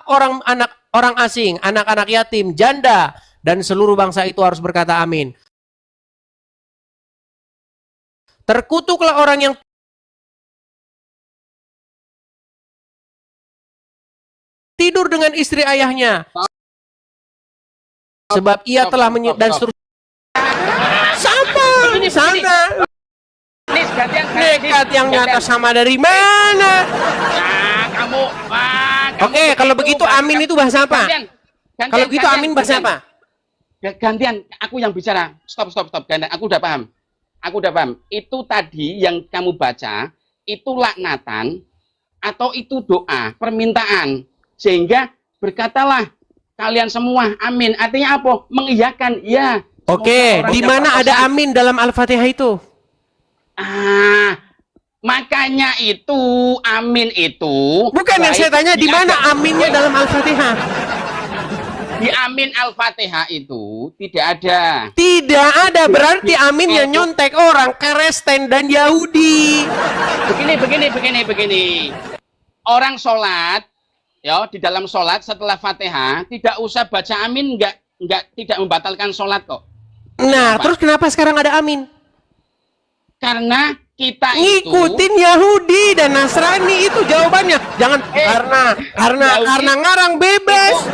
orang asing, anak-anak yatim, janda, dan seluruh bangsa itu harus berkata amin. Terkutuklah orang yang tidur dengan istri ayahnya, sebab ia telah dan seterusnya. Sama. Nekat yang nyata sama dari mana? Oke, kalau begitu amin itu bahasa apa? Kalau begitu amin bahasa apa? Gantian, aku yang bicara. Stop. Gantian, aku udah paham. Itu tadi yang kamu baca, itu laknatan atau itu doa, permintaan. Sehingga berkatalah kalian semua amin. Artinya apa? Mengiyakan. Ya. Oke, di mana ada amin dalam Al-Fatihah itu? Makanya itu amin itu. Bukan yang saya tanya, di mana aminnya dalam Al-Fatihah? Di amin Al-Fatihah itu tidak ada. Tidak ada, berarti aminnya nyontek orang Kristen dan Yahudi. Begini. Orang sholat, ya, di dalam sholat setelah Fatihah tidak usah baca amin, tidak membatalkan sholat kok. Nah, terus kenapa sekarang ada amin? Karena kita ngikutin Yahudi dan Nasrani, itu jawabannya. Jangan karena ngarang bebas.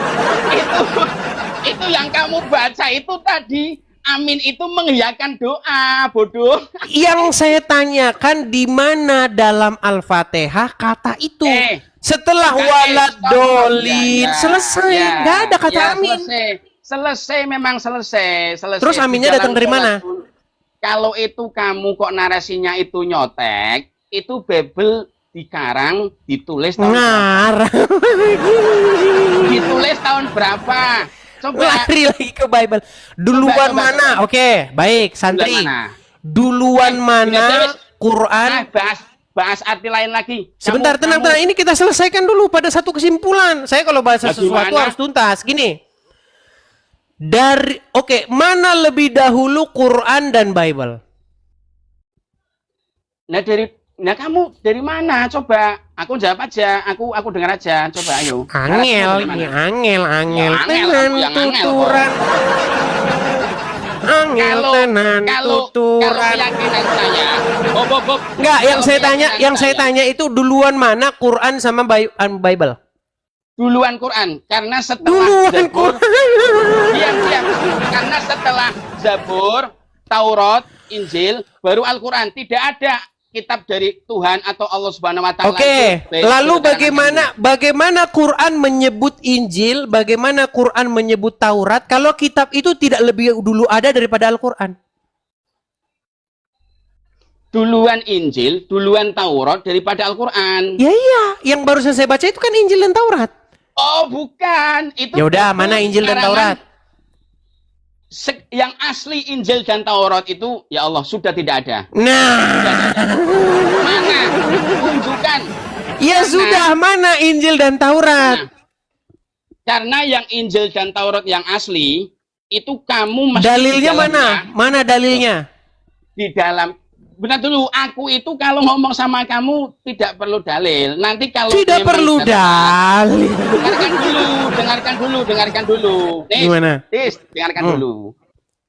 Itu yang kamu baca itu tadi. Amin itu mengiyakan doa, bodoh. Yang saya tanyakan di mana dalam Al-Fatihah kata itu? Setelah waladolin selesai, nggak ada kata amin. Selesai, memang selesai. Terus aminnya datang dari mana? Kalau itu kamu kok narasinya itu nyotek, itu Bible dikarang, ditulis tahun berapa? Ditulis tahun berapa? Coba lari lagi ke Bible. Duluan mana? Oke, baik, santri. Duluan mana Quran? Bahas arti lain lagi. Sebentar, tenang. Ini kita selesaikan dulu pada satu kesimpulan. Saya kalau bahas sesuatu harus tuntas. Gini. Mana lebih dahulu Quran dan Bible? Nah, kamu dari mana? Coba aku jawab aja. Aku dengar aja. Coba ayo. Angel. Tenan tuturan. Keyakinan saya. Enggak, yang saya tanya itu duluan mana Quran sama Bible? Duluan Quran, karena setelah Zabur, karena setelah Zabur, Taurat, Injil, baru Al-Quran. Tidak ada kitab dari Tuhan atau Allah Subhanahu Wa Taala. Oke, lalu bagaimana Quran menyebut Injil, bagaimana Quran menyebut Taurat, kalau kitab itu tidak lebih dulu ada daripada Al-Quran? Duluan Injil, duluan Taurat daripada Al-Quran. Ya iya, yang barusan saya baca itu kan Injil dan Taurat. Oh bukan, itu. Ya udah, mana Injil dan Taurat? Yang asli Injil dan Taurat itu, ya Allah, sudah tidak ada. Mana? Tunjukkan. Ya sudah, mana Injil dan Taurat? Karena yang Injil dan Taurat yang asli itu kamu mesti dalilnya mana? Mana dalilnya? Di dalam. Benar dulu, aku itu kalau ngomong sama kamu tidak perlu dalil. Nanti kalau tidak perlu dalil. Dengarkan dulu. Gimana? Dengarkan dulu.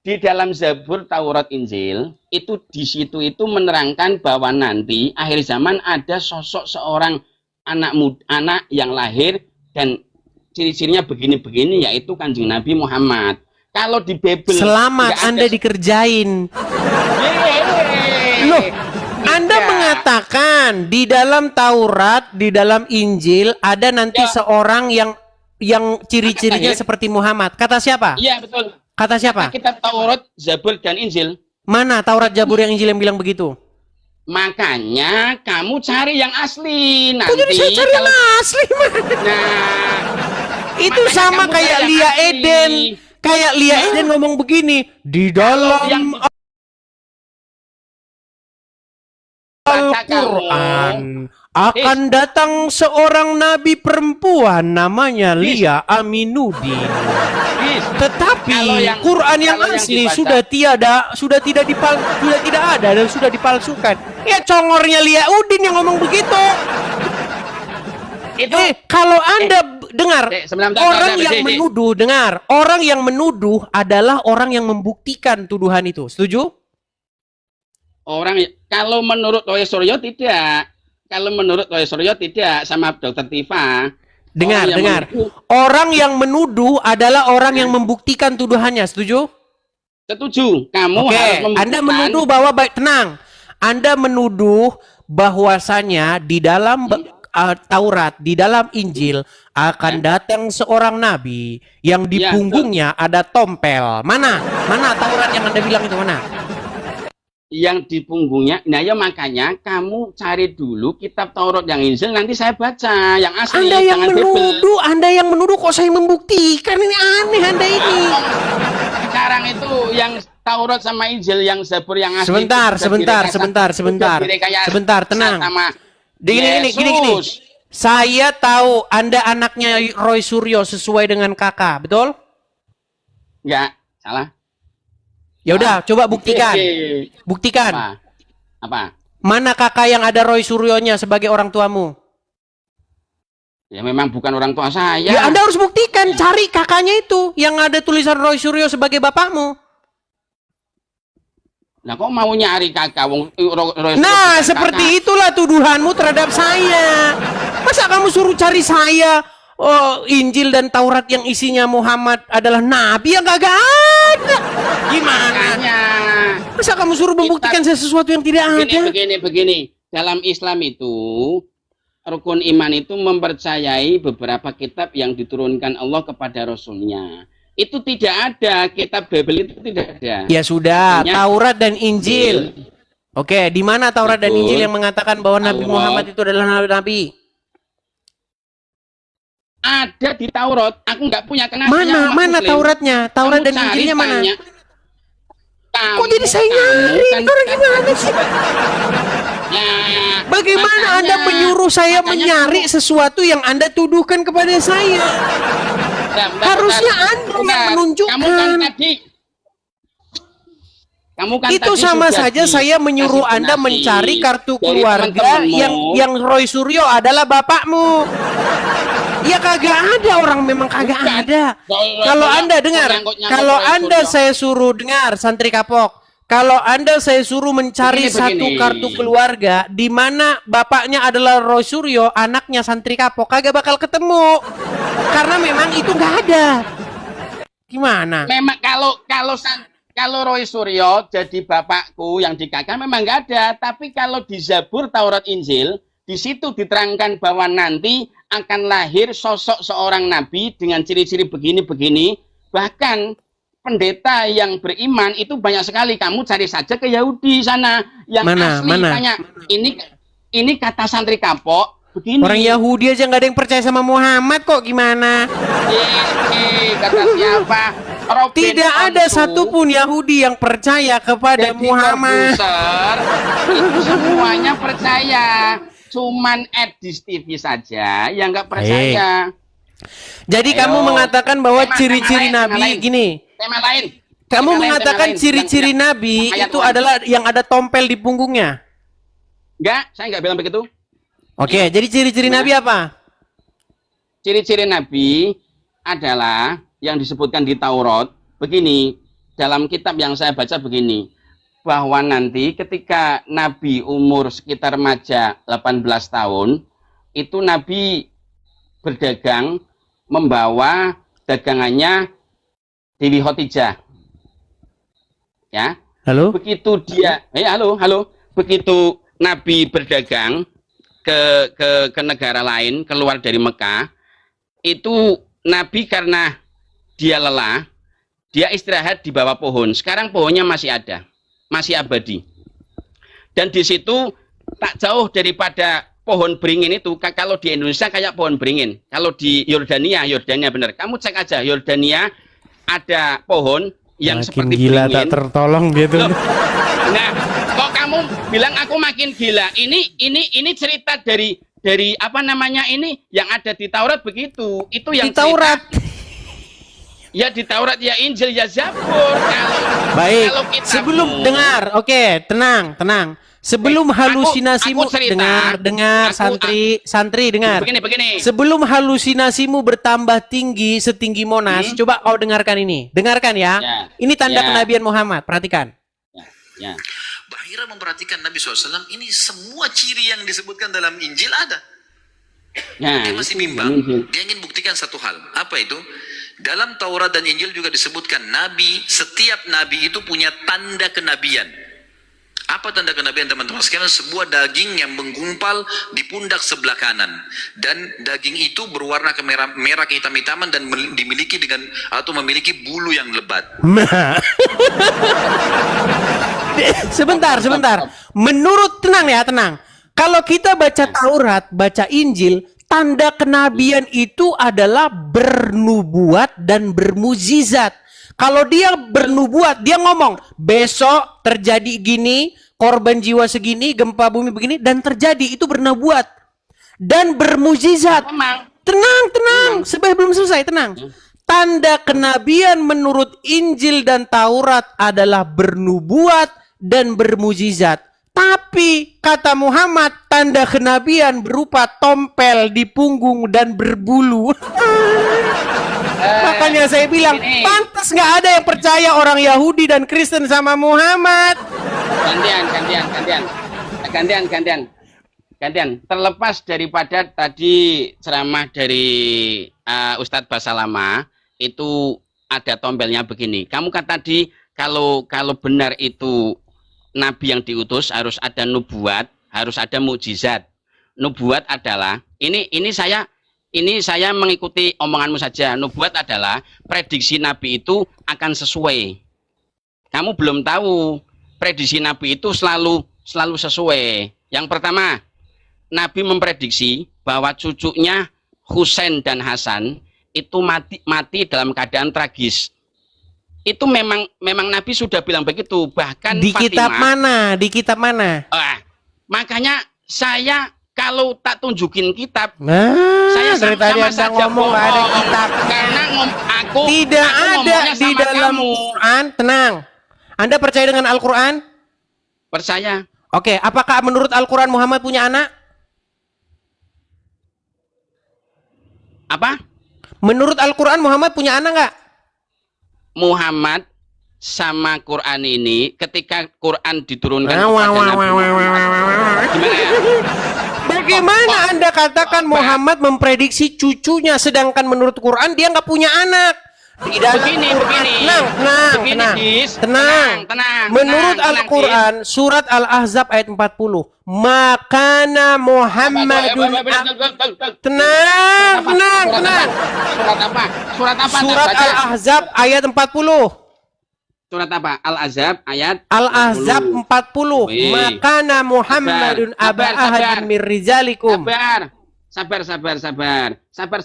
Di dalam Zabur, Taurat, Injil, itu di situ itu menerangkan bahwa nanti akhir zaman ada sosok seorang anak yang lahir dan ciri-cirinya begini-begini, yaitu Kanjeng Nabi Muhammad. Kalau di Bible, selamat Anda dikerjain. Loh, Anda mengatakan di dalam Taurat, di dalam Injil ada nanti seorang yang ciri-cirinya seperti Muhammad. Kata siapa? Iya, betul. Kata siapa? Kitab Taurat, Zabur, dan Injil. Mana Taurat, Zabur, yang Injil yang bilang begitu? Makanya kamu cari yang asli. Nanti jadi saya cari yang asli, man. Nah, itu sama kayak Lia Eden. Kayak Lia Eden ngomong begini, di dalam Al-Quran akan datang seorang nabi perempuan namanya Lia Aminuddin. Tetapi Quran yang asli sudah tidak ada dan sudah dipalsukan. Ya congornya Lia Udin yang ngomong begitu. Kalau Anda dengar. Orang yang menuduh, dengar. Orang yang menuduh adalah orang yang membuktikan tuduhan itu. Setuju? Kalau menurut Roy Suryo tidak. Kalau menurut Roy Suryo tidak, sama Dokter Tifa. Dengar. Orang yang menuduh adalah orang yang membuktikan tuduhannya. Setuju? Setuju. Kamu harus membuktikan. Anda menuduh bahwa tenang. Anda menuduh bahwasanya di dalam Taurat, di dalam Injil akan datang seorang nabi yang di punggungnya ada tompel. Mana Taurat yang Anda bilang itu mana? Yang di punggungnya. Nah ya makanya kamu cari dulu kitab Taurat yang Injil, nanti saya baca yang asli. Anda yang menuduh kok saya membuktikan, ini aneh Anda ini. Sekarang itu yang Taurat sama Injil yang Zabur yang asli. Sebentar, tenang. Gini. Saya tahu Anda anaknya Roy Suryo sesuai dengan kakak, betul? Enggak, salah. Ya udah, coba buktikan. Buktikan. Apa? Mana kakak yang ada Roy Suryonya sebagai orang tuamu? Ya memang bukan orang tua saya. Ya Anda harus buktikan, cari kakaknya itu yang ada tulisan Roy Suryo sebagai bapakmu. Nah, kok mau nyari kakak? Nah, seperti itulah tuduhanmu terhadap saya. Masa kamu suruh cari saya Injil dan Taurat yang isinya Muhammad adalah nabi yang kagak ada? Gimana? Masa kamu suruh membuktikan sesuatu yang tidak ada? Begini. Dalam Islam itu, rukun iman itu mempercayai beberapa kitab yang diturunkan Allah kepada Rasulnya. Itu tidak ada, kitab Bible itu tidak ada. Ya sudah, Taurat dan Injil. Oke, di mana Taurat dan Injil yang mengatakan bahwa Nabi Muhammad itu adalah nabi? Ada di Taurat, aku nggak punya kenapa. Mana Tauratnya? Taurat dan Injilnya mana? Kok jadi saya nyari? Orang gimana sih? Bagaimana Anda menyuruh saya menyari sesuatu yang Anda tuduhkan kepada saya? Harusnya Anda yang menunjukkan. Itu sama saja saya menyuruh Anda mencari kartu keluarga yang Roy Suryo adalah bapakmu. Ya kagak ada, orang memang kagak ada. Kalau Anda dengar, kalau Anda saya suruh dengar santri kapok, kalau Anda saya suruh mencari satu kartu keluarga di mana bapaknya adalah Roy Suryo, anaknya santri kapok, kagak bakal ketemu. Karena memang itu nggak ada. Gimana? Memang kalau Roy Suryo jadi bapakku yang dikakar memang nggak ada. Tapi kalau di Zabur, Taurat, Injil, di situ diterangkan bahwa nanti akan lahir sosok seorang nabi dengan ciri-ciri begini-begini. Bahkan pendeta yang beriman itu banyak sekali. Kamu cari saja ke Yahudi sana yang asli tanya. Ini kata santri kapok begini. Orang Yahudi aja nggak ada yang percaya sama Muhammad kok, gimana? Kata siapa? Tidak ada satupun Yahudi yang percaya kepada Muhammad. Itu semuanya percaya. Cuman Edis TV saja yang nggak percaya. Jadi kamu mengatakan bahwa ciri-ciri Nabi gini. Tema lain. Kamu mengatakan ciri-ciri Nabi itu adalah yang ada tompel di punggungnya. Enggak, saya nggak bilang begitu. Oke, jadi ciri-ciri Nabi apa? Ciri-ciri Nabi adalah yang disebutkan di Taurat. Begini, dalam kitab yang saya baca begini. Bahwa nanti ketika Nabi umur sekitar remaja 18 tahun, itu Nabi berdagang membawa dagangannya Dewi Khotijah. Ya. Halo? Begitu dia, halo. Begitu Nabi berdagang ke negara lain, keluar dari Mekah, itu Nabi karena dia lelah, dia istirahat di bawah pohon. Sekarang pohonnya masih ada. Masih abadi. Dan di situ tak jauh daripada pohon beringin itu, kalau di Indonesia kayak pohon beringin. Kalau di Yordania benar. Kamu cek aja, Yordania ada pohon yang makin seperti gila beringin. Tak tertolong gitu. Nah, kok kamu bilang aku makin gila? Ini cerita dari apa namanya ini yang ada di Taurat begitu. Itu yang di Taurat. Ya di Taurat, ya Injil, ya Zabur. Baik, sebelum dengar, oke, tenang. Sebelum halusinasimu, aku cerita, dengar santri dengar. Begini. Sebelum halusinasimu bertambah tinggi setinggi Monas, coba kau dengarkan ini. Dengarkan ya. Ini tanda kenabian Muhammad, perhatikan. Ya. Bahira memperhatikan Nabi SAW, ini semua ciri yang disebutkan dalam Injil ada. Ya, Dia masih bimbang. Dia ingin buktikan satu hal. Apa itu? Dalam Taurat dan Injil juga disebutkan setiap nabi itu punya tanda kenabian. Apa tanda kenabian, teman-teman sekalian? Sebuah daging yang menggumpal di pundak sebelah kanan, dan daging itu berwarna merah kehitam-hitaman dan dimiliki memiliki bulu yang lebat. Sebentar. Menurut, tenang. Kalau kita baca Taurat, baca Injil, tanda kenabian itu adalah bernubuat dan bermujizat. Kalau dia bernubuat, dia ngomong, besok terjadi gini, korban jiwa segini, gempa bumi begini, dan terjadi, itu bernubuat. Dan bermujizat. Tenang. Belum selesai, tenang. Tanda kenabian menurut Injil dan Taurat adalah bernubuat dan bermujizat. Tapi kata Muhammad, tanda kenabian berupa tompel di punggung dan berbulu. Makanya saya bilang, pantas nggak ada yang percaya orang Yahudi dan Kristen sama Muhammad. Gantian. Terlepas daripada tadi ceramah dari Ustadz Basalama, itu ada tompelnya begini. Kamu kan tadi kalau benar itu Nabi yang diutus harus ada nubuat, harus ada mukjizat. Nubuat adalah ini saya mengikuti omonganmu saja. Nubuat adalah prediksi Nabi itu akan sesuai. Kamu belum tahu prediksi Nabi itu selalu sesuai. Yang pertama, Nabi memprediksi bahwa cucunya Husain dan Hasan itu mati dalam keadaan tragis. Itu memang Nabi sudah bilang begitu. Bahkan di Fatimah, kitab mana? Makanya saya kalau tak tunjukin kitab, saya dari tadi Anda ngomong nggak ada kitab. Karena aku tidak ada di dalam Quran. Tenang. Anda percaya dengan Al-Quran? Percaya. Oke, apakah menurut Al-Quran Muhammad punya anak? Apa? Menurut Al-Quran Muhammad punya anak nggak? Muhammad sama Quran ini ketika Quran diturunkan kepada Nabi Muhammad, bagaimana Anda katakan Muhammad memprediksi cucunya, sedangkan menurut Quran dia nggak punya anak? Begini. Tenang. Menurut Al-Quran surat Al-Ahzab ayat 40, makana Muhammadun. Tenang. Surat apa? Surat Al-Ahzab ayat 40. Surat apa? Al-Ahzab ayat Al-Ahzab 40. Makana Muhammadun aba ahadin min rizalikum. Sabar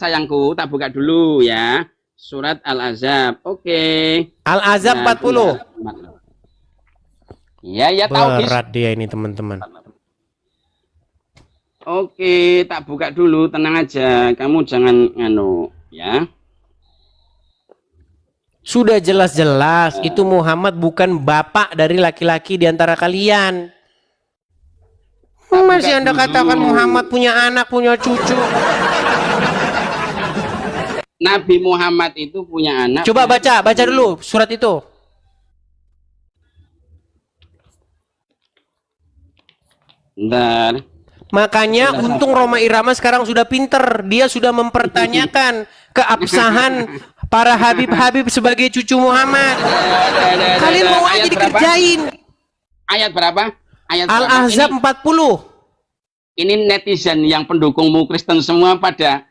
sayangku, tak buka dulu ya. Surat Al-Ahzab. Oke. Al-Ahzab 40. Ya tahu. Berat dia ini, teman-teman. Oke, tak buka dulu, tenang aja. Kamu jangan ya. Sudah jelas-jelas itu Muhammad bukan bapak dari laki-laki di antara kalian. Masih Anda katakan Muhammad punya anak, punya cucu. Nabi Muhammad itu punya anak. Coba baca dulu surat itu. Bentar. Makanya untung Roma Irama sekarang sudah pinter. Dia sudah mempertanyakan keabsahan para Habib sebagai cucu Muhammad. Kalian mau aja dikerjain. Ayat berapa? Al-Ahzab 40. Ini netizen yang pendukungmu Kristen semua pada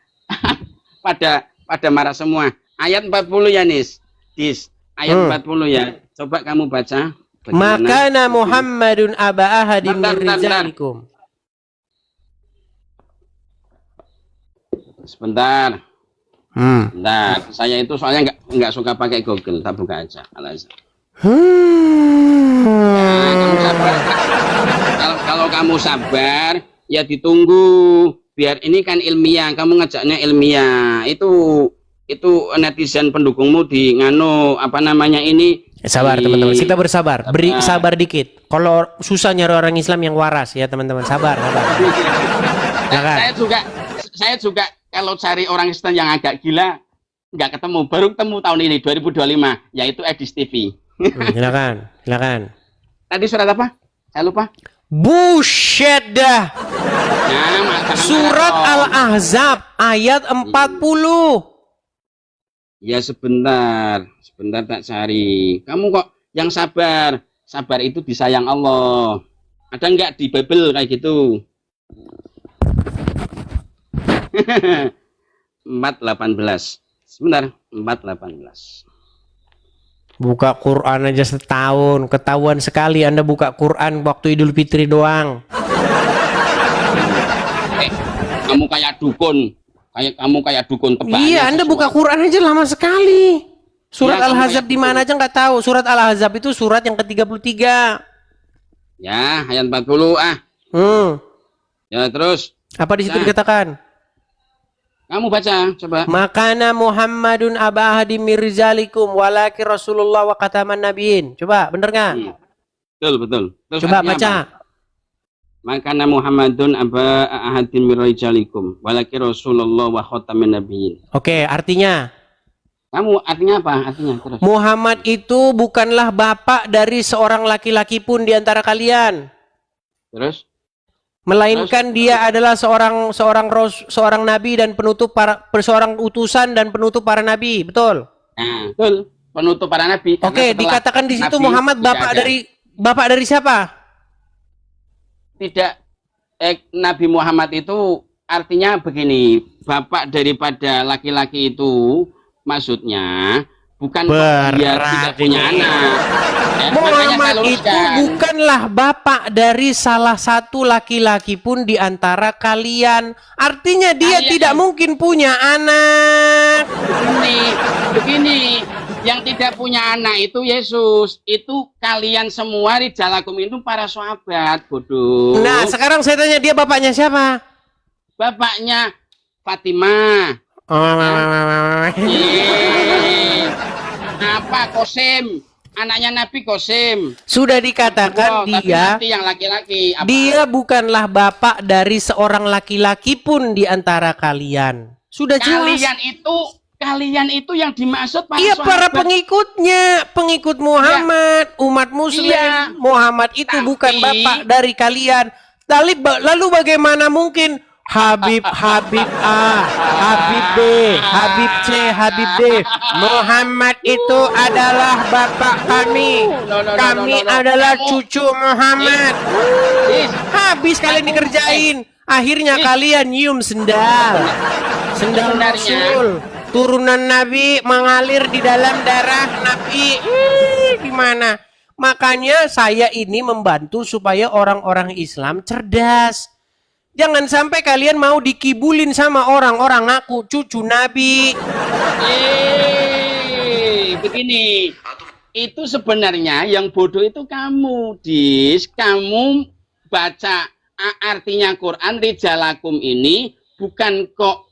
marah semua. Ayat 40 ya, ayat 40 ya. Coba kamu baca. Makana Muhammadun aba ahadin min rijalikum. Sebentar. Bentar. Saya itu soalnya nggak suka pakai Google. Tak buka aja. Kamu sabar. Kalau kamu sabar, ya ditunggu. Biar ini kan ilmiah, kamu ngajaknya ilmiah. Itu netizen pendukungmu di apa namanya ini Sabar teman-teman, kita bersabar, beri sabar dikit. Kalau susah nyari orang Islam yang waras ya teman-teman, sabar. Saya juga kalau cari orang Islam yang agak gila nggak ketemu, baru ketemu tahun ini 2025, yaitu Edis TV. Silakan. Tadi surat apa? Saya lupa. Buset dah. Surat Al-Ahzab ayat 40. Ya sebentar tak cari. Kamu kok yang sabar? Sabar itu disayang Allah. Ada nggak di Bible kayak gitu? 4:18. Sebentar, 4:18. Buka Quran aja setahun, ketahuan sekali Anda buka Quran waktu Idul Fitri doang. Kamu kayak dukun. Kamu kayak dukun tebak. Iya, Anda buka Quran aja lama sekali. Surat Al-Ahzab di mana aja nggak tahu. Surat Al-Ahzab itu surat yang ke-33. Ya, ayat 40 Ya, terus. Apa di situ dikatakan? Kamu baca, coba. Makana Muhammadun aba ahadi mirzalikum walaki Rasulullah wa khataman nabiyyin. Coba, bener nggak? Betul. Terus coba baca. Apa? Makana Muhammadun aba ahadin mirzalikum walaki Rasulullah wa khataman nabiyyin. Oke, artinya? Kamu artinya apa? Artinya terus. Muhammad itu bukanlah bapak dari seorang laki-laki pun di antara kalian. Terus? Melainkan dia adalah seorang nabi dan seorang utusan dan penutup para nabi, betul? Nah, betul. Penutup para nabi. Oke, dikatakan di situ Muhammad bapak dari siapa? Tidak, Nabi Muhammad itu artinya begini, bapak daripada laki-laki itu maksudnya bukan dia tidak punya anak. Muhammad itu bukanlah bapak dari salah satu laki-laki pun di antara kalian. Artinya dia tidak mungkin punya anak. Begini, yang tidak punya anak itu Yesus. Itu kalian semua rijalakum itu para sahabat, bodoh. Nah, sekarang saya tanya, dia bapaknya siapa? Bapaknya Fatimah. Apa Qasim? Anaknya Nabi Qasim. Sudah dikatakan dia yang laki-laki. Dia bukanlah bapak dari seorang laki-laki pun di antara kalian. Sudah jelas. Kalian itu yang dimaksud para sahabat. Para pengikutnya, pengikut Muhammad, umat muslim. Muhammad itu bukan bapak dari kalian. Lalu bagaimana mungkin Habib A, Habib B, Habib C, Habib D. Muhammad itu adalah bapak kami. Kami adalah cucu Muhammad. Habis kalian dikerjain. Akhirnya kalian nyium sendal Rasul. Turunan Nabi mengalir di dalam darah Nabi. Gimana? Makanya saya ini membantu supaya orang-orang Islam cerdas. Jangan sampai kalian mau dikibulin sama orang-orang ngaku cucu Nabi. Begini. Itu sebenarnya yang bodoh itu kamu, Dis. Kamu baca artinya Quran rijalakum ini bukan kok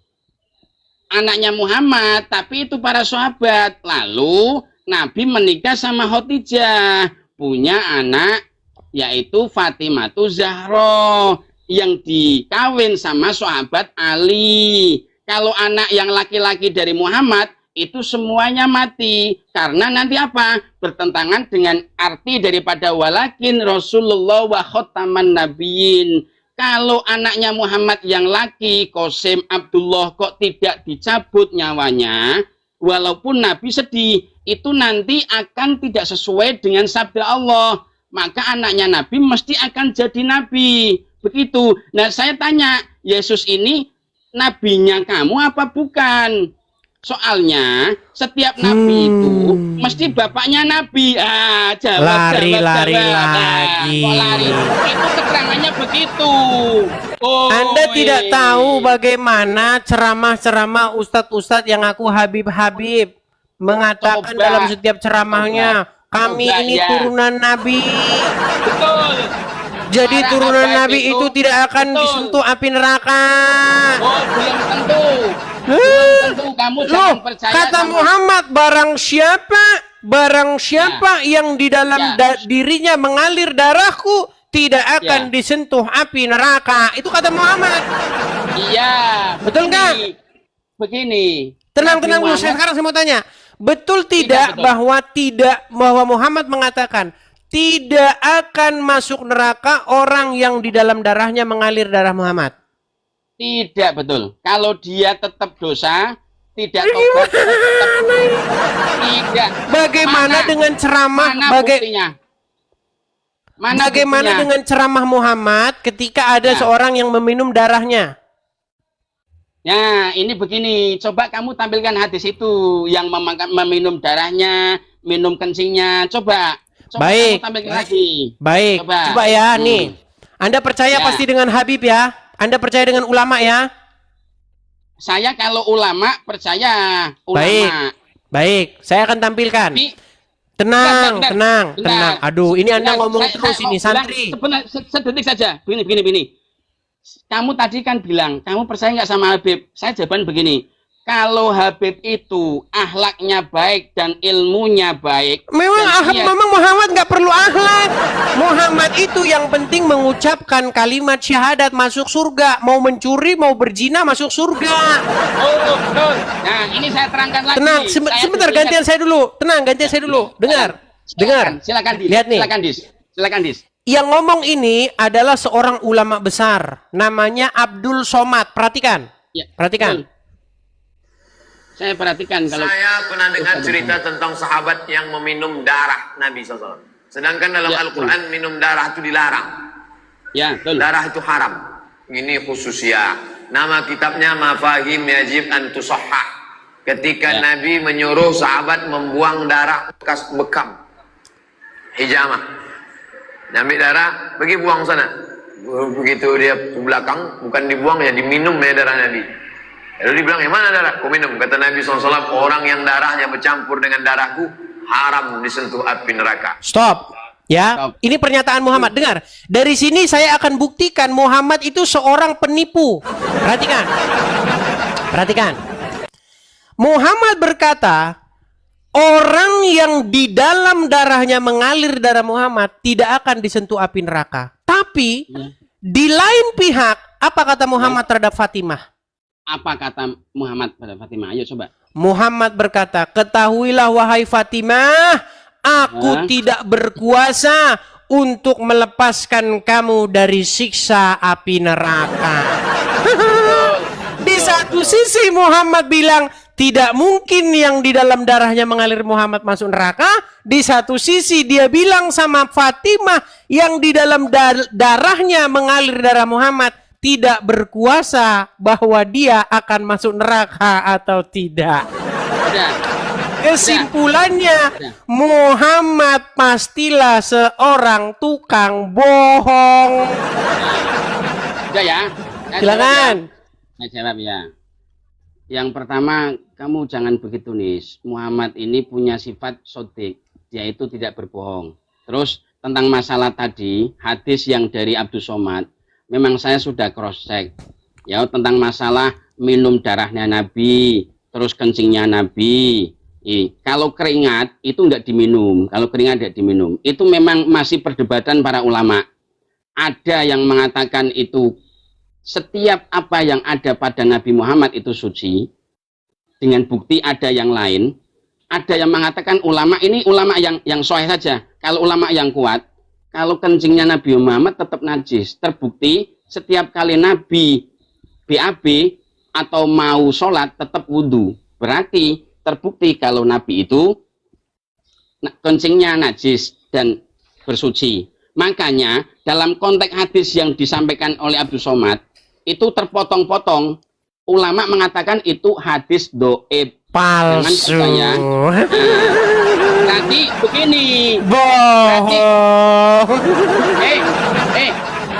anaknya Muhammad, tapi itu para sahabat. Lalu Nabi menikah sama Khadijah, punya anak yaitu Fatimatu Zahra yang dikawin sama sahabat Ali. Kalau anak yang laki-laki dari Muhammad itu semuanya mati karena nanti apa? Bertentangan dengan arti daripada walakin Rasulullah wa khataman nabiyyin. Kalau anaknya Muhammad yang laki, Qasim, Abdullah, kok tidak dicabut nyawanya, walaupun Nabi sedih, itu nanti akan tidak sesuai dengan sabda Allah. Maka anaknya Nabi mesti akan jadi Nabi. Begitu. Nah, saya tanya, Yesus ini nabinya kamu apa bukan? Soalnya setiap nabi itu mesti bapaknya nabi. Jawab. Lari. Itu keterangannya begitu. Anda tidak tahu bagaimana ceramah-ceramah ustadz-ustadz yang aku Habib mengatakan dalam setiap ceramahnya, kami ini turunan nabi. Betul. Jadi turunan nabi itu tidak akan disentuh api neraka. Belum tentu. Belum tentu. Kamu jangan percaya. Kata Muhammad, barang siapa barang siapa yang di dalam dirinya mengalir darahku tidak akan disentuh api neraka. Itu kata Muhammad. Iya. Betul nggak? Begini. Tenang dulu, sekarang saya mau tanya. Betul tidak, bahwa Muhammad mengatakan tidak akan masuk neraka orang yang di dalam darahnya mengalir darah Muhammad? Tidak betul. Kalau dia tetap dosa, tidak tobat, tidak. Bagaimana dengan ceramah? Bagaimana dengan ceramah Muhammad ketika ada seorang yang meminum darahnya? Ya, ini begini. Coba kamu tampilkan hadis itu yang meminum darahnya, minum kencingnya. Coba baik. Kamu tampilkan lagi. Baik. Coba ya, nih. Anda percaya pasti dengan Habib ya? Anda percaya dengan ulama ya? Saya kalau ulama percaya ulama. Baik. Saya akan tampilkan. Tenang. Aduh, ini Anda ngomong terus ini santri. Sedetik saja. Begini. Kamu tadi kan bilang, kamu percaya nggak sama Habib? Saya jawaban begini. Kalau Habib itu akhlaknya baik dan ilmunya baik. Memang Muhammad nggak perlu akhlak. Muhammad itu yang penting mengucapkan kalimat syahadat masuk surga. Mau mencuri, mau berzina masuk surga. Oh, betul. Nah, ini saya terangkan lagi. Tenang, sebentar gantian saya dulu. Dengar. Silakan Lihat nih. Silakan Dis. Yang ngomong ini adalah seorang ulama besar. Namanya Abdul Somad. Perhatikan. Ya, perhatikan. Betul. Saya perhatikan kalau saya pernah dengar cerita tentang sahabat yang meminum darah Nabi SAW. Sedangkan dalam Al-Quran minum darah itu dilarang. Ya, betul. Darah itu haram. Ini khususnya. Nama kitabnya Mafahim Yajib an Tusahhah. Ketika Nabi menyuruh sahabat membuang darah bekas bekam. Hijamah. Ambil darah, pergi buang sana. Begitu dia ke belakang, bukan dibuang ya, diminum ya darah Nabi. Lalu dibilang, yang mana darah? Kau minum. Kata Nabi SAW, orang yang darahnya bercampur dengan darahku, haram disentuh api neraka. Stop. Ya, stop. Ini pernyataan Muhammad. Dengar, dari sini saya akan buktikan Muhammad itu seorang penipu. Perhatikan. Muhammad berkata, orang yang di dalam darahnya mengalir darah Muhammad tidak akan disentuh api neraka. Tapi di lain pihak, apa kata Muhammad terhadap Fatimah? Apa kata Muhammad pada Fatimah? Ayo coba. Muhammad berkata, ketahuilah wahai Fatimah, aku tidak berkuasa untuk melepaskan kamu dari siksa api neraka. Di satu sisi Muhammad bilang, tidak mungkin yang di dalam darahnya mengalir Muhammad masuk neraka. Di satu sisi dia bilang sama Fatimah yang di dalam darahnya mengalir darah Muhammad tidak berkuasa bahwa dia akan masuk neraka atau tidak. Kesimpulannya, Muhammad pastilah seorang tukang bohong. Udah ya. Silakan. Saya jawab ya. Yang pertama, kamu jangan begitu nih. Muhammad ini punya sifat sodik, dia itu tidak berbohong. Terus tentang masalah tadi, hadis yang dari Abdul Somad, memang saya sudah cross check. Ya, tentang masalah minum darahnya Nabi, terus kencingnya Nabi. Kalau keringat itu enggak diminum, Itu memang masih perdebatan para ulama. Ada yang mengatakan itu setiap apa yang ada pada Nabi Muhammad itu suci, dengan bukti ada yang lain. Ada yang mengatakan ulama ini ulama yang sahih saja. Kalau ulama yang kuat, kalau kencingnya Nabi Muhammad tetap najis. Terbukti setiap kali Nabi BAB atau mau sholat tetap wudhu. Berarti terbukti kalau Nabi itu kencingnya najis dan bersuci. Makanya dalam konteks hadis yang disampaikan oleh Abdul Somad, itu terpotong-potong. Ulama mengatakan itu hadis doib. Palsu. Nanti begini. Bohong.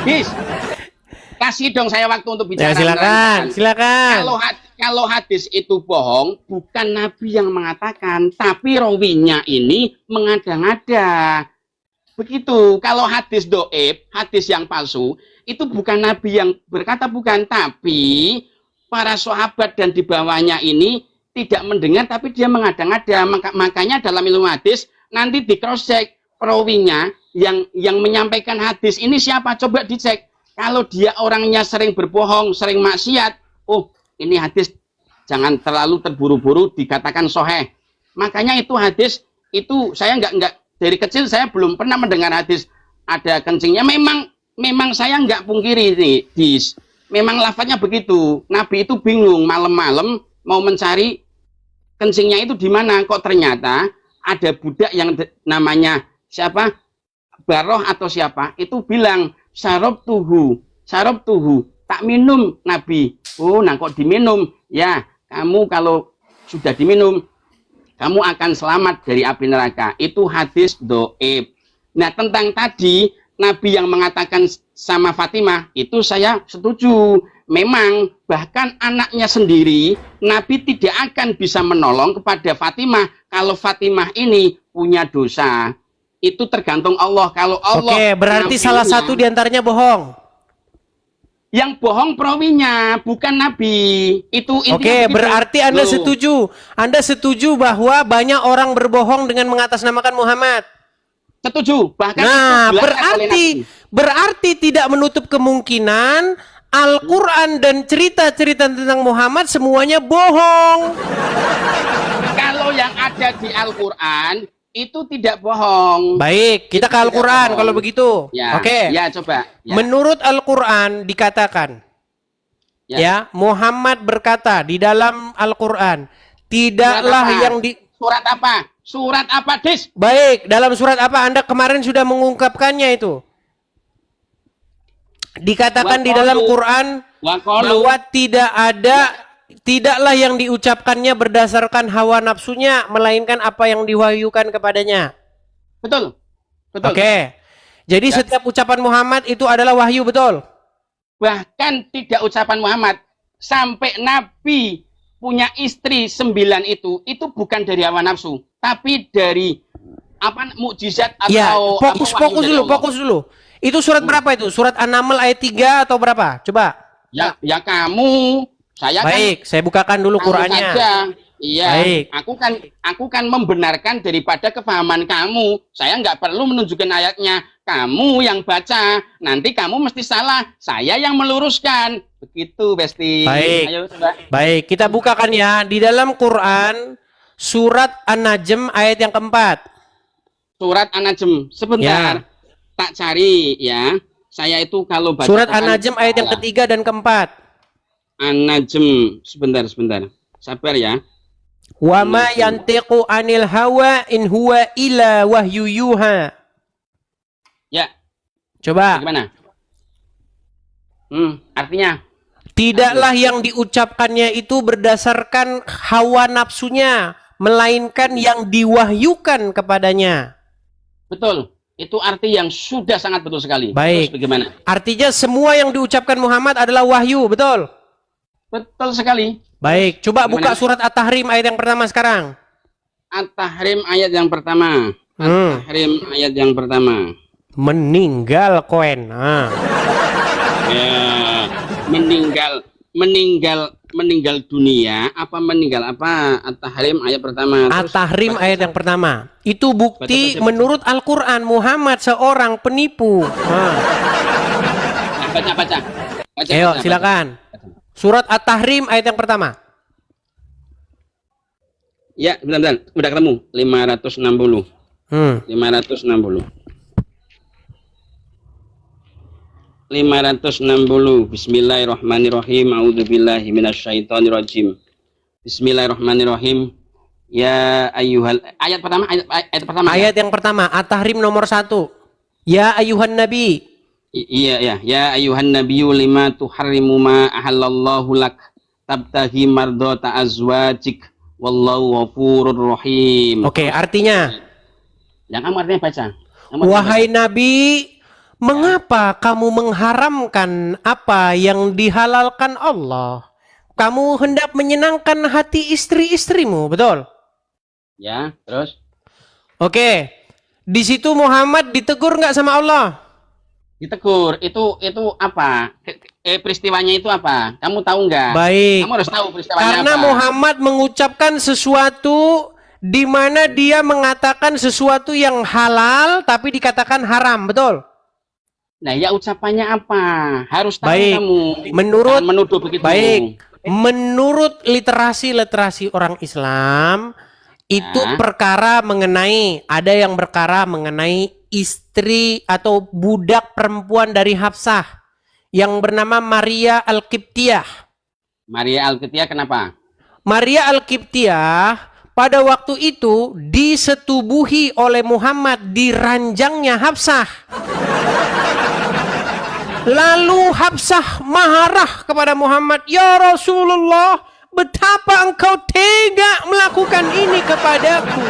Bis. Kasih dong saya waktu untuk bicara. Ya, silakan. Kalau hadis itu bohong, bukan Nabi yang mengatakan, tapi rawinya ini mengada-ngada. Begitu. Kalau hadis doib, hadis yang palsu, itu bukan Nabi yang berkata, bukan, tapi para sahabat dan di bawahnya ini tidak mendengar tapi dia mengada-ngada. Makanya dalam ilmu hadis nanti di cross check perawinya yang menyampaikan hadis ini siapa, coba dicek. Kalau dia orangnya sering berbohong, sering maksiat, oh ini hadis jangan terlalu terburu-buru dikatakan sahih. Makanya itu hadis itu saya enggak dari kecil saya belum pernah mendengar hadis ada kencingnya. Memang saya enggak pungkiri ini, memang lafadznya begitu. Nabi itu bingung malam-malam mau mencari kencingnya itu di mana, kok ternyata ada budak yang namanya siapa? Baroh atau siapa? Itu bilang syarab tuhu, tak minum Nabi. Oh, nah kok diminum? Ya, kamu kalau sudah diminum, kamu akan selamat dari api neraka. Itu hadis doib. Nah, tentang tadi Nabi yang mengatakan sama Fatimah, itu saya setuju. Memang bahkan anaknya sendiri, Nabi tidak akan bisa menolong kepada Fatimah kalau Fatimah ini punya dosa. Itu tergantung Allah. Kalau Allah, oke, berarti salah satu diantaranya bohong. Yang bohong perawinya, bukan Nabi. Itu oke, berarti Anda setuju. Anda setuju bahwa banyak orang berbohong dengan mengatasnamakan Muhammad. Setuju. Bahkan nah, itu berarti tidak menutup kemungkinan Al-Quran dan cerita-cerita tentang Muhammad semuanya bohong. Kalau yang ada di Al-Quran itu tidak bohong. Baik, kita ke Al-Quran kalau begitu. Ya, oke. Ya, coba. Ya. Menurut Al-Quran dikatakan, ya, Muhammad berkata di dalam Al-Quran, tidaklah yang di... Surat apa? Surat apa, Dis? Baik, dalam surat apa? Anda kemarin sudah mengungkapkannya itu. Dikatakan di dalam Quran bahwa tidaklah yang diucapkannya berdasarkan hawa nafsunya, melainkan apa yang diwahyukan kepadanya. Betul. Betul. Oke. Jadi setiap ucapan Muhammad itu adalah wahyu, betul? Bahkan tidak ucapan Muhammad. Sampai Nabi punya istri 9 itu bukan dari hawa nafsu, tapi dari apa, mukjizat atau ya, fokus dulu. Itu surat berapa itu? Surat An-Naml ayat 3 atau berapa? Coba. Ya kamu. Saya baik, saya bukakan dulu Qurannya. Iya. Baik. Aku kan membenarkan daripada kefahaman kamu. Saya nggak perlu menunjukkan ayatnya. Kamu yang baca. Nanti kamu mesti salah. Saya yang meluruskan. Begitu, Besti. Baik. Ayo, coba. Baik, kita bukakan ya di dalam Quran surat An-Najm ayat yang keempat. Surat An-Najm. Sebentar. Ya. Tak cari ya. Saya itu kalau baca surat An-Najm ayat yang ketiga dan keempat. An-Najm, sebentar. Sabar ya. Wa ma yantiqu anil hawa in huwa illa wahyu yuha. Ya. Coba. Gimana? Artinya tidaklah yang diucapkannya itu berdasarkan hawa nafsunya, melainkan yang diwahyukan kepadanya. Betul. Itu arti yang sudah sangat betul sekali. Baik. Terus bagaimana? Artinya semua yang diucapkan Muhammad adalah wahyu, betul? Betul sekali. Baik, coba bagaimana? Buka surat At-Tahrim ayat yang pertama sekarang. At-Tahrim ayat yang pertama. At-Tahrim ayat yang pertama. Meninggal koen. Nah. Ya, meninggal dunia apa meninggal apa? At-Tahrim ayat pertama. At-Tahrim ayat yang pertama. Itu bukti betul. Menurut Al-Quran Muhammad seorang penipu. Baca. Ayo silakan. Surat At-Tahrim ayat yang pertama. Ya, bentar. Udah ketemu. 560. 560. 560. Bismillahirrahmanirrahim. A'udzubillahi minasyaitonirrajim. Bismillahirrahmanirrahim. Ya ayyuhal, ayat pertama. Ayat yang pertama, At-Tahrim nomor 1. Ya ayyuhan nabi. Iya. Ya ayyuhan nabiyyu lima tuharrimu ma ahallallahu lak tabtaghi mardata azwajik wallahu ghafurur rahim. Oke, artinya. Yang kamu artinya baca. Wahai Nabi, mengapa kamu mengharamkan apa yang dihalalkan Allah? Kamu hendak menyenangkan hati istri-istrimu, betul? Ya, terus? Oke. Di situ Muhammad ditegur nggak sama Allah? Ditegur. Itu apa? Peristiwanya itu apa? Kamu tahu nggak? Baik. Kamu harus tahu peristiwanya Karena apa. Muhammad mengucapkan sesuatu di mana dia mengatakan sesuatu yang halal tapi dikatakan haram, betul? Nah, ya ucapannya apa? Harus tahu Baik. kamu. Menurut Jangan menuduh begitu. Baik. Menurut literasi Orang Islam itu perkara mengenai, ada yang berkara mengenai istri atau budak perempuan dari Hafsah yang bernama Maria Al-Qibtiyah. Maria Al-Qibtiyah kenapa? Maria Al-Qibtiyah pada waktu itu disetubuhi oleh Muhammad di ranjangnya Hafsah. Lalu Hafsah marah kepada Muhammad, "Ya Rasulullah, betapa engkau tega melakukan ini kepadaku.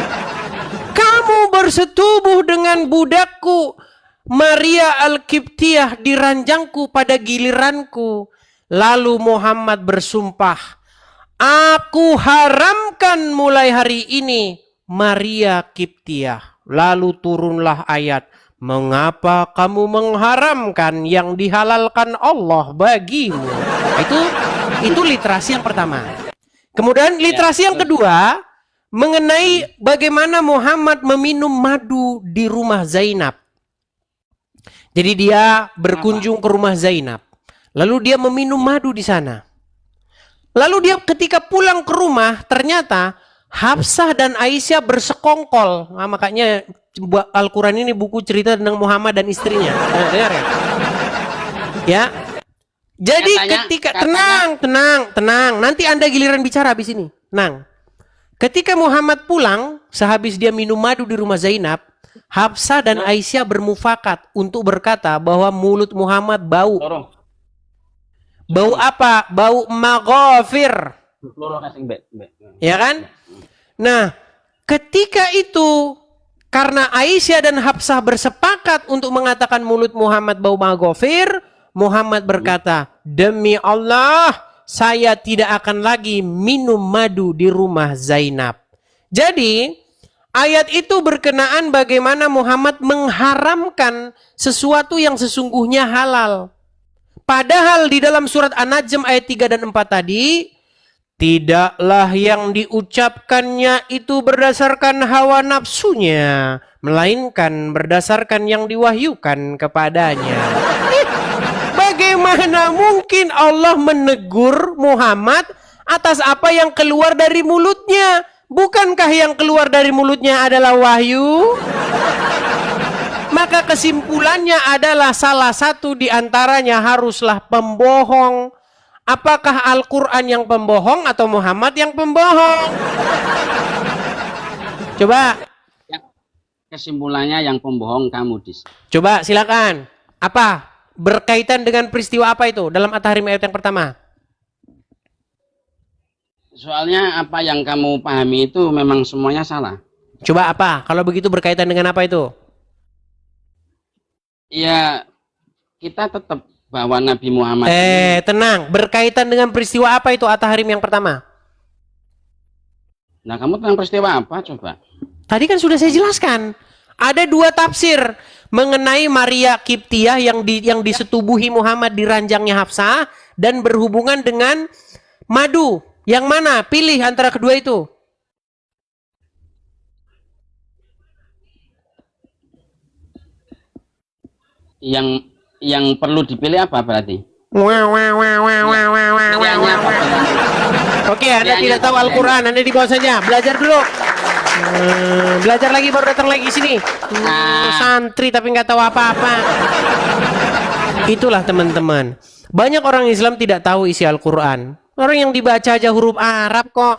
Kamu bersetubuh dengan budakku Maria Al-Qibtiyah di ranjangku pada giliranku." Lalu Muhammad bersumpah, "Aku haramkan mulai hari ini Maria Qibtiyah." Lalu turunlah ayat, "Mengapa kamu mengharamkan yang dihalalkan Allah bagimu?" Itu literasi yang pertama. Kemudian literasi yang kedua mengenai bagaimana Muhammad meminum madu di rumah Zainab. Jadi dia berkunjung ke rumah Zainab. Lalu dia meminum madu di sana. Lalu dia ketika pulang ke rumah ternyata Hafsah dan Aisyah bersekongkol. Nah, makanya Al-Quran ini buku cerita tentang Muhammad dan istrinya. Nah, dengar ya? Ya. Jadi ketika tenang. Nanti Anda giliran bicara habis ini. Tenang. Ketika Muhammad pulang, sehabis dia minum madu di rumah Zainab, Hafsah dan Aisyah bermufakat untuk berkata bahwa mulut Muhammad bau. Bau apa? Bau maghafir. Ya kan? Nah, ketika itu karena Aisyah dan Hafsah bersepakat untuk mengatakan mulut Muhammad bau maghafir, Muhammad berkata, "Demi Allah, saya tidak akan lagi minum madu di rumah Zainab." Jadi, ayat itu berkenaan bagaimana Muhammad mengharamkan sesuatu yang sesungguhnya halal. Padahal di dalam surat An-Najm ayat 3 dan 4 tadi, tidaklah yang diucapkannya itu berdasarkan hawa nafsunya, melainkan berdasarkan yang diwahyukan kepadanya. Bagaimana mungkin Allah menegur Muhammad atas apa yang keluar dari mulutnya? Bukankah yang keluar dari mulutnya adalah wahyu? Maka kesimpulannya adalah salah satu di antaranya haruslah pembohong. Apakah Al-Quran yang pembohong atau Muhammad yang pembohong? Coba. Kesimpulannya yang pembohong kamu, Dis. Coba silakan. Apa? Berkaitan dengan peristiwa apa itu dalam At-Tahrim ayat yang pertama? Soalnya apa yang kamu pahami itu memang semuanya salah. Coba apa? Kalau begitu berkaitan dengan apa itu? Ya, kita tetap bahwa Nabi Muhammad tenang. Berkaitan dengan peristiwa apa itu At-Tahrim yang pertama? Nah, kamu tentang peristiwa apa coba? Tadi kan sudah saya jelaskan. Ada dua tafsir mengenai Maria Qibtiyah yang disetubuhi Muhammad di ranjangnya Hafsah dan berhubungan dengan madu. Yang mana? Pilih antara kedua itu. Yang perlu dipilih apa berarti? Oke, Anda tidak tahu Al-Quran, Anda di bawah saja. Belajar dulu. Belajar lagi baru datang lagi sini. Santri tapi nggak tahu apa-apa. Itulah teman-teman. Banyak orang Islam tidak tahu isi Al-Quran. Orang yang dibaca aja huruf Arab kok.